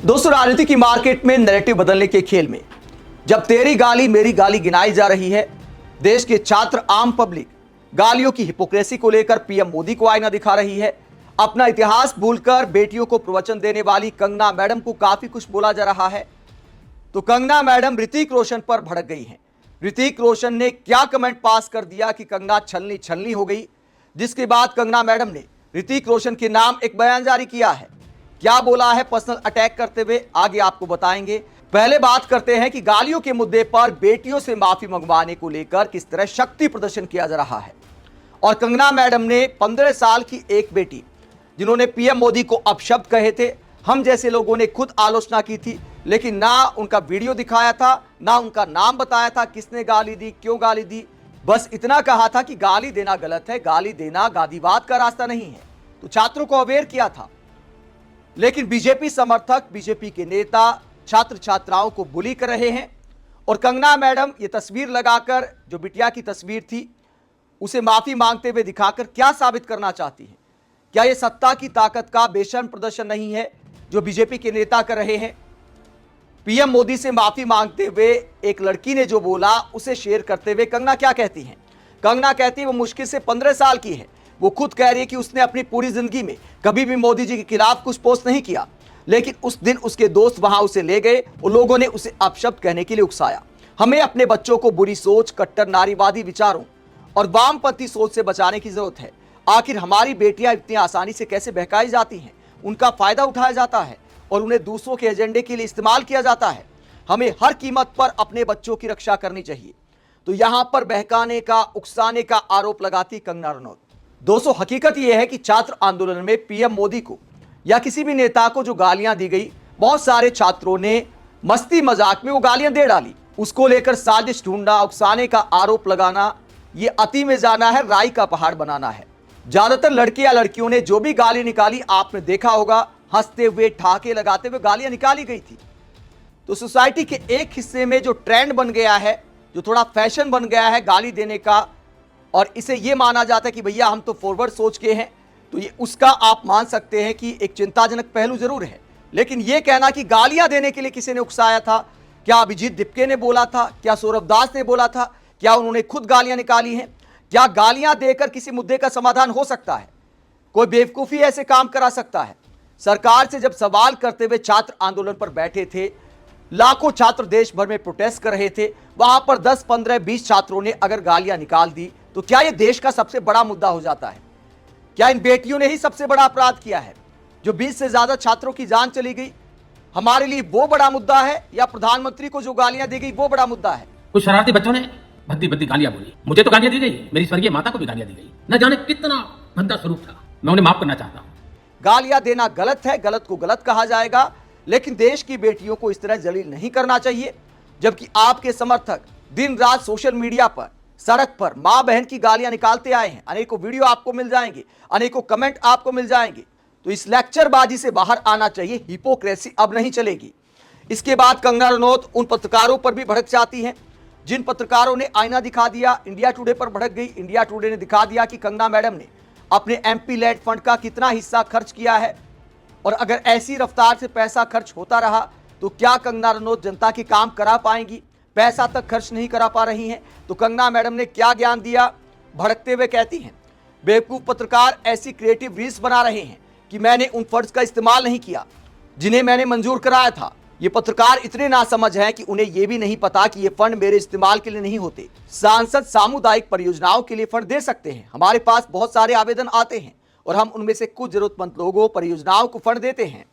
दोस्तों, राजनीति की मार्केट में नैरेटिव बदलने के खेल में जब तेरी गाली मेरी गाली गिनाई जा रही है, देश के छात्र आम पब्लिक गालियों की हिपोक्रेसी को लेकर पीएम मोदी को आईना दिखा रही है। अपना इतिहास भूलकर बेटियों को प्रवचन देने वाली कंगना मैडम को काफी कुछ बोला जा रहा है। तो कंगना मैडम ऋतिक रोशन पर भड़क गई हैं। ऋतिक रोशन ने क्या कमेंट पास कर दिया कि कंगना छलनी छलनी हो गई, जिसके बाद कंगना मैडम ने ऋतिक रोशन के नाम एक बयान जारी किया है। क्या बोला है पर्सनल अटैक करते हुए, आगे आपको बताएंगे। पहले बात करते हैं कि गालियों के मुद्दे पर बेटियों से माफी मंगवाने को लेकर किस तरह शक्ति प्रदर्शन किया जा रहा है। और कंगना मैडम ने 15 साल की एक बेटी जिन्होंने पीएम मोदी को अपशब्द कहे थे, हम जैसे लोगों ने खुद आलोचना की थी, लेकिन ना उनका वीडियो दिखाया था, ना उनका नाम बताया था किसने गाली दी, क्यों गाली दी। बस इतना कहा था कि गाली देना गलत है, गाली देना गादीवाद का रास्ता नहीं है। तो छात्रों को अवेयर किया था। लेकिन बीजेपी समर्थक, बीजेपी के नेता छात्र छात्राओं को बुली कर रहे हैं। और कंगना मैडम ये तस्वीर लगाकर, जो बिटिया की तस्वीर थी, उसे माफी मांगते हुए दिखाकर क्या साबित करना चाहती हैं? क्या ये सत्ता की ताकत का बेशर्म प्रदर्शन नहीं है जो बीजेपी के नेता कर रहे हैं? पीएम मोदी से माफी मांगते हुए एक लड़की ने जो बोला उसे शेयर करते हुए कंगना क्या कहती हैं? कंगना कहती है वो मुश्किल से 15 साल की है। वो खुद कह रही है कि उसने अपनी पूरी जिंदगी में कभी भी मोदी जी के खिलाफ कुछ पोस्ट नहीं किया, लेकिन उस दिन उसके दोस्त वहां उसे ले गए और लोगों ने उसे अपशब्द कहने के लिए उकसाया। हमें अपने बच्चों को बुरी सोच, कट्टर नारीवादी विचारों और वामपंथी सोच से बचाने की जरूरत है। आखिर हमारी बेटियां इतनी आसानी से कैसे बहकाई जाती हैं, उनका फायदा उठाया जाता है और उन्हें दूसरों के एजेंडे के लिए इस्तेमाल किया जाता है। हमें हर कीमत पर अपने बच्चों की रक्षा करनी चाहिए। तो यहां पर बहकाने का, उकसाने का आरोप लगाती कंगना रनौत। दोस्तों, हकीकत यह है कि छात्र आंदोलन में पीएम मोदी को या किसी भी नेता को जो गालियां दी गई, बहुत सारे छात्रों ने मस्ती मजाक में वो गालियां दे डाली। उसको लेकर साजिश ढूंढना, उकसाने का आरोप लगाना, ये अति में जाना है, राई का पहाड़ बनाना है। ज्यादातर लड़के या लड़कियों ने जो भी गाली निकाली, आपने देखा होगा, हंसते हुए, ठहाके लगाते हुए गालियां निकाली गई थी। तो सोसाइटी के एक हिस्से में जो ट्रेंड बन गया है, जो थोड़ा फैशन बन गया है गाली देने का, और इसे ये माना जाता है कि भैया हम तो फॉरवर्ड सोच के हैं, तो ये उसका आप मान सकते हैं कि एक चिंताजनक पहलू जरूर है। लेकिन ये कहना कि गालियां देने के लिए किसी ने उकसाया था, क्या अभिजीत दिपके ने बोला था, क्या सौरभ दास ने बोला था, क्या उन्होंने खुद गालियां निकाली हैं? क्या गालियां देकर किसी मुद्दे का समाधान हो सकता है? कोई बेवकूफी ऐसे काम करा सकता है? सरकार से जब सवाल करते हुए छात्र आंदोलन पर बैठे थे, लाखों छात्र देश भर में प्रोटेस्ट कर रहे थे, वहां पर 10, 15, 20 छात्रों ने अगर गालियां निकाल दी, तो क्या यह देश का सबसे बड़ा मुद्दा हो जाता है? क्या इन बेटियों ने ही सबसे बड़ा अपराध किया है? जो 20 से ज्यादा छात्रों की जान चली गई, हमारे लिए वो बड़ा मुद्दा है, या प्रधानमंत्री को जो गालियां दी गई वो बड़ा मुद्दा है? कुछ शरारती बच्चों ने भद्दी भद्दी गालियां बोली। मुझे तो गालियां दी गई, मेरी स्वर्गीय माता को भी गालियां दी गई। न जाने कितना भद्दा स्वरूप था। मैं उन्हें माफ करना चाहता हूं। गालियां देना गलत है, गलत को गलत कहा जाएगा, लेकिन देश की बेटियों को इस तरह जलील नहीं करना चाहिए। जबकि आपके समर्थक दिन रात सोशल मीडिया पर, सड़क पर मां बहन की गालियां निकालते आए हैं। अनेकों वीडियो आपको मिल जाएंगे, अनेकों कमेंट आपको मिल जाएंगे। तो इस लेक्चरबाजी से बाहर आना चाहिए, हिपोक्रेसी अब नहीं चलेगी। इसके बाद कंगना रनौत उन पत्रकारों पर भी भड़क जाती हैं जिन पत्रकारों ने आईना दिखा दिया। इंडिया टुडे पर भड़क गई। इंडिया टुडे ने दिखा दिया कि कंगना मैडम ने अपने एमपी लेड फंड का कितना हिस्सा खर्च किया है, और अगर ऐसी रफ्तार से पैसा खर्च होता रहा तो क्या कंगना रनौत जनता के काम करा पाएंगी? पैसा तक खर्च नहीं करा पा रही हैं। तो कंगना मैडम ने क्या ज्ञान दिया? भड़कते हुए कहती हैं, बेवकूफ पत्रकार ऐसी क्रिएटिव रील्स बना रहे हैं कि मैंने उन फंड्स का इस्तेमाल नहीं किया जिन्हें मैंने मंजूर कराया था। ये पत्रकार इतने नासमझ हैं कि उन्हें यह भी नहीं पता कि ये फंड मेरे इस्तेमाल के लिए नहीं होते। सांसद सामुदायिक परियोजनाओं के लिए फंड दे सकते हैं। हमारे पास बहुत सारे आवेदन आते हैं और हम उनमें से कुछ जरूरतमंद लोगों, परियोजनाओं को फंड देते हैं।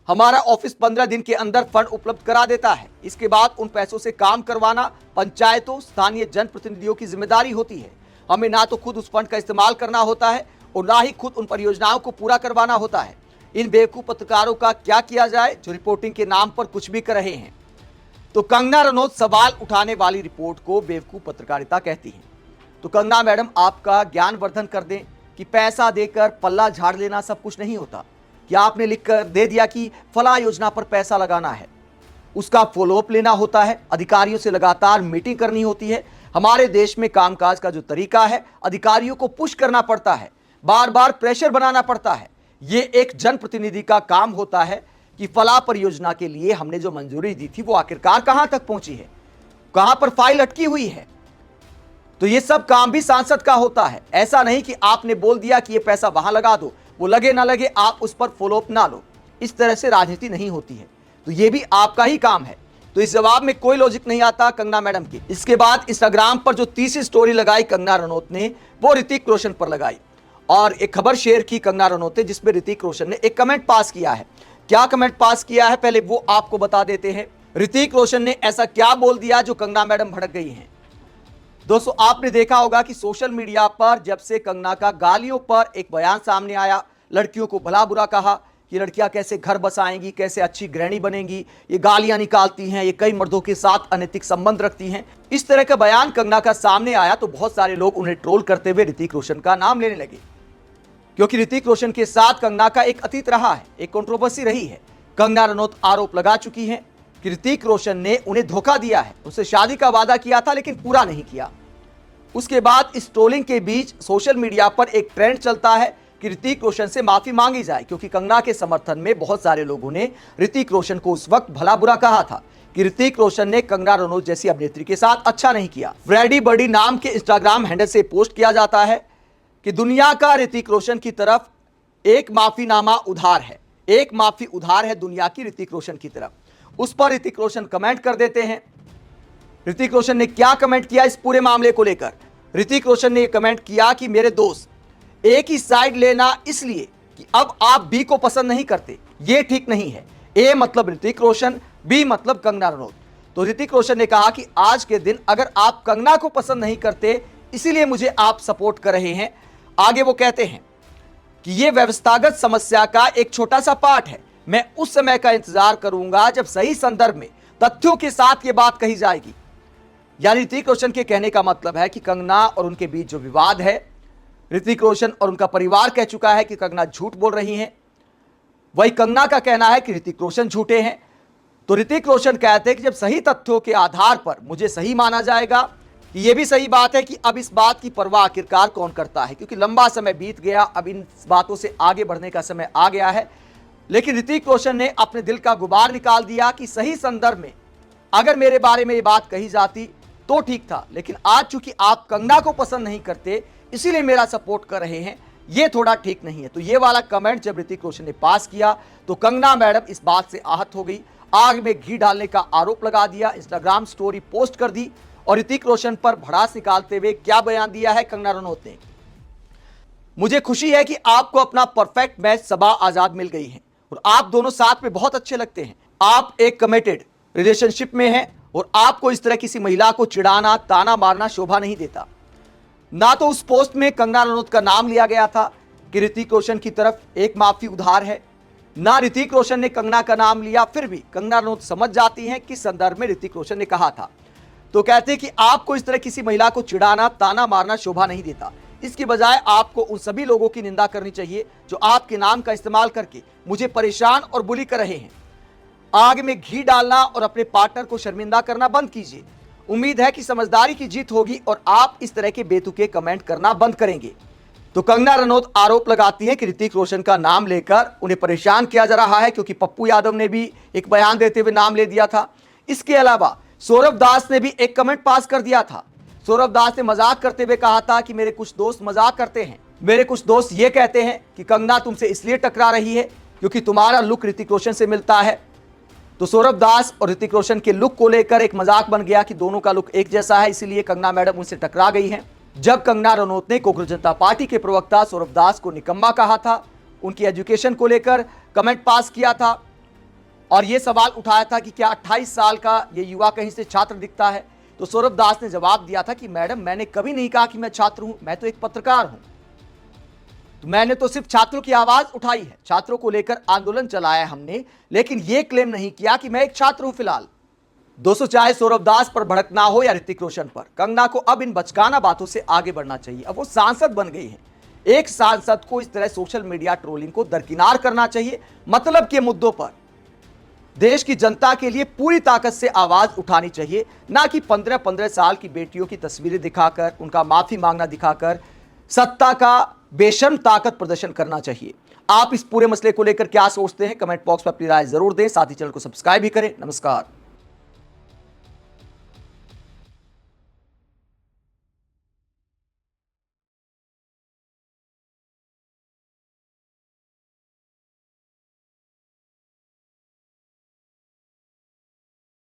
हमारा ऑफिस 15 दिन के अंदर फंड उपलब्ध करा देता है। इसके बाद उन पैसों से काम करवाना पंचायतों, स्थानीय जनप्रतिनिधियों की जिम्मेदारी होती है। हमें ना तो खुद उस फंड का इस्तेमाल करना होता है और ना ही खुद उन परियोजनाओं को पूरा करवाना होता है। इन बेवकूफ पत्रकारों का क्या किया जाए जो रिपोर्टिंग के नाम पर कुछ भी कर रहे हैं? तो कंगना रनौत सवाल उठाने वाली रिपोर्ट को बेवकूफ पत्रकारिता कहती है। तो कंगना मैडम, आपका ज्ञानवर्धन कर दें कि पैसा देकर पल्ला झाड़ लेना सब कुछ नहीं होता। क्या आपने लिख कर दे दिया कि फला योजना पर पैसा लगाना है, उसका फॉलोअप लेना होता है, अधिकारियों से लगातार मीटिंग करनी होती है। हमारे देश में कामकाज का जो तरीका है, अधिकारियों को पुश करना पड़ता है, बार बार प्रेशर बनाना पड़ता है। ये एक जनप्रतिनिधि का काम होता है कि फला परियोजना के लिए हमने जो मंजूरी दी थी वो आखिरकार कहां तक पहुंची है, कहां पर फाइल अटकी हुई है। तो ये सब काम भी सांसद का होता है। ऐसा नहीं कि आपने बोल दिया कि ये पैसा वहां लगा दो, वो लगे ना लगे आप उस पर फॉलो अप ना लो। इस तरह से राजनीति नहीं होती है। तो ये भी आपका ही काम है। तो इस जवाब में कोई लॉजिक नहीं आता कंगना मैडम की। इसके बाद इंस्टाग्राम पर जो तीसरी स्टोरी लगाई कंगना रनौत ने, वो ऋतिक रोशन पर लगाई और एक खबर शेयर की कंगना रनौत ने, जिसमें ऋतिक रोशन ने एक कमेंट पास किया है। क्या कमेंट पास किया है पहले वो आपको बता देते हैं। ऋतिक रोशन ने ऐसा क्या बोल दिया जो कंगना मैडम भड़क गई हैं। दोस्तों, आपने देखा होगा कि सोशल मीडिया पर जब से कंगना का गालियों पर एक बयान सामने आया, लड़कियों को भला बुरा कहा कि लड़कियां कैसे घर बसाएंगी, कैसे अच्छी गृहिणी बनेंगी, ये गालियां निकालती हैं, ये कई मर्दों के साथ अनैतिक संबंध रखती हैं, इस तरह का बयान कंगना का सामने आया तो बहुत सारे लोग उन्हें ट्रोल करते हुए ऋतिक रोशन का नाम लेने लगे। क्योंकि ऋतिक रोशन के साथ कंगना का एक अतीत रहा है, एक कंट्रोवर्सी रही है। कंगना रनौत आरोप लगा चुकी हैं कि ऋतिक रोशन ने उन्हें धोखा दिया है, उससे शादी का वादा किया था लेकिन पूरा नहीं किया। उसके बाद इस ट्रोलिंग के बीच सोशल मीडिया पर एक ट्रेंड चलता है कि ऋतिक रोशन से माफी मांगी जाए, क्योंकि कंगना के समर्थन में बहुत सारे लोगों ने ऋतिक रोशन को उस वक्त भला बुरा कहा था कि ऋतिक रोशन ने कंगना रनौत जैसी अभिनेत्री के साथ अच्छा नहीं किया। फ्रेडी बर्डी नाम के इंस्टाग्राम हैंडल से पोस्ट किया जाता है कि दुनिया का ऋतिक रोशन की तरफ एक माफीनामा उधार है, एक माफी उधार है दुनिया की ऋतिक रोशन की तरफ। उस पर ऋतिक रोशन कमेंट कर देते हैं। ऋतिक रोशन ने क्या कमेंट किया इस पूरे मामले को लेकर? ऋतिक रोशन ने कमेंट किया कि मेरे दोस्त, एक ही साइड लेना इसलिए कि अब आप बी को पसंद नहीं करते, ये ठीक नहीं है। ए मतलब ऋतिक रोशन, बी मतलब कंगना रनौत। तो ऋतिक रोशन ने कहा कि आज के दिन अगर आप कंगना को पसंद नहीं करते इसीलिए मुझे आप सपोर्ट कर रहे हैं। आगे वो कहते हैं कि यह व्यवस्थागत समस्या का एक छोटा सा पार्ट है। मैं उस समय का इंतजार करूंगा जब सही संदर्भ में तथ्यों के साथ यह बात कही जाएगी। यानी ऋतिक रोशन के कहने का मतलब है कि कंगना और उनके बीच जो विवाद है, ऋतिक रोशन और उनका परिवार कह चुका है कि कंगना झूठ बोल रही हैं, वही कंगना का कहना है कि ऋतिक रोशन झूठे हैं। तो ऋतिक रोशन कहते हैं कि जब सही तथ्यों के आधार पर मुझे सही माना जाएगा, कि यह भी सही बात है कि अब इस बात की परवाह आखिरकार कौन करता है, क्योंकि लंबा समय बीत गया, अब इन बातों से आगे बढ़ने का समय आ गया है। लेकिन ऋतिक रोशन ने अपने दिल का गुबार निकाल दिया कि सही संदर्भ में अगर मेरे बारे में ये बात कही जाती तो ठीक था, लेकिन आज चूंकि आप कंगना को पसंद नहीं करते इसीलिए मेरा सपोर्ट कर रहे हैं, ये थोड़ा ठीक नहीं है। तो ये वाला कमेंट जब ऋतिक रोशन ने पास किया तो कंगना मैडम इस बात से आहत हो गई, आग में घी डालने का आरोप लगा दिया, इंस्टाग्राम स्टोरी पोस्ट कर दी और ऋतिक रोशन पर भड़ास निकालते हुए क्या बयान दिया है कंगना रनौत ने। मुझे खुशी है कि आपको अपना परफेक्ट मैच सबा आजाद मिल गई है और आप दोनों साथ में बहुत अच्छे लगते हैं। आप एक कमिटेड रिलेशनशिप में हैं और आपको इस तरह किसी महिला को चिढ़ाना, ताना मारना शोभा नहीं देता। ना तो उस पोस्ट में कंगना रनौत का नाम लिया गया था कि ऋतिक रोशन की तरफ एक माफी उधार है, ना ऋतिक रोशन ने कंगना का नाम लिया, फिर भी कंगना रनौत समझ जाती हैं किस संदर्भ में ऋतिक रोशन ने कहा था। तो कहते हैं कि आपको इस तरह किसी महिला को चिढ़ाना, ताना मारना शोभा नहीं देता। इसकी बजाय आपको उन सभी लोगों की निंदा करनी चाहिए जो आपके नाम का इस्तेमाल करके मुझे परेशान और बुली कर रहे हैं। आग में घी डालना और अपने पार्टनर को शर्मिंदा करना बंद कीजिए। उम्मीद है कि समझदारी की जीत होगी और आप इस तरह के बेतुके कमेंट करना बंद करेंगे। तो कंगना रनौत आरोप लगाती है कि ऋतिक रोशन का नाम लेकर उन्हें परेशान किया जा रहा है, क्योंकि पप्पू यादव ने भी एक बयान देते हुए नाम ले दिया था। इसके अलावा सौरभ दास ने भी एक कमेंट पास कर दिया था। सौरभ दास ने मजाक करते हुए कहा था कि मेरे कुछ दोस्त मजाक करते हैं, मेरे कुछ दोस्त ये कहते हैं कि कंगना तुमसे इसलिए टकरा रही है क्योंकि तुम्हारा लुक ऋतिक रोशन से मिलता है। तो सौरभ दास और ऋतिक रोशन के लुक को लेकर एक मजाक बन गया कि दोनों का लुक एक जैसा है, इसीलिए कंगना मैडम उनसे टकरा गई हैं। जब कंगना रनौत ने कांग्रेस जनता पार्टी के प्रवक्ता सौरभ दास को निकम्मा कहा था, उनकी एजुकेशन को लेकर कमेंट पास किया था और यह सवाल उठाया था कि क्या 28 साल का ये युवा कहीं से छात्र दिखता है, तो सौरभ दास ने जवाब दिया था कि मैडम मैंने कभी नहीं कहा कि मैं छात्र हूं, मैं तो एक पत्रकार हूं। तो मैंने तो सिर्फ छात्रों की आवाज उठाई है, छात्रों को लेकर आंदोलन चलाया हमने, लेकिन यह क्लेम नहीं किया कि मैं एक छात्र हूं फिलहाल। दोस्तों, चाहे सौरभ दास पर भड़कना हो या ऋतिक रोशन पर, कंगना को अब इन बचकाना बातों से आगे बढ़ना चाहिए। अब वो सांसद बन गई हैं। एक सांसद को इस तरह सोशल मीडिया ट्रोलिंग को दरकिनार करना चाहिए। मतलब के मुद्दों पर देश की जनता के लिए पूरी ताकत से आवाज उठानी चाहिए, ना कि 15-15 साल की बेटियों की तस्वीरें दिखाकर, उनका माफी मांगना दिखाकर सत्ता का बेशर्म ताकत प्रदर्शन करना चाहिए। आप इस पूरे मसले को लेकर क्या सोचते हैं, कमेंट बॉक्स में अपनी राय जरूर दें। साथ ही चैनल को सब्सक्राइब भी करें। नमस्कार।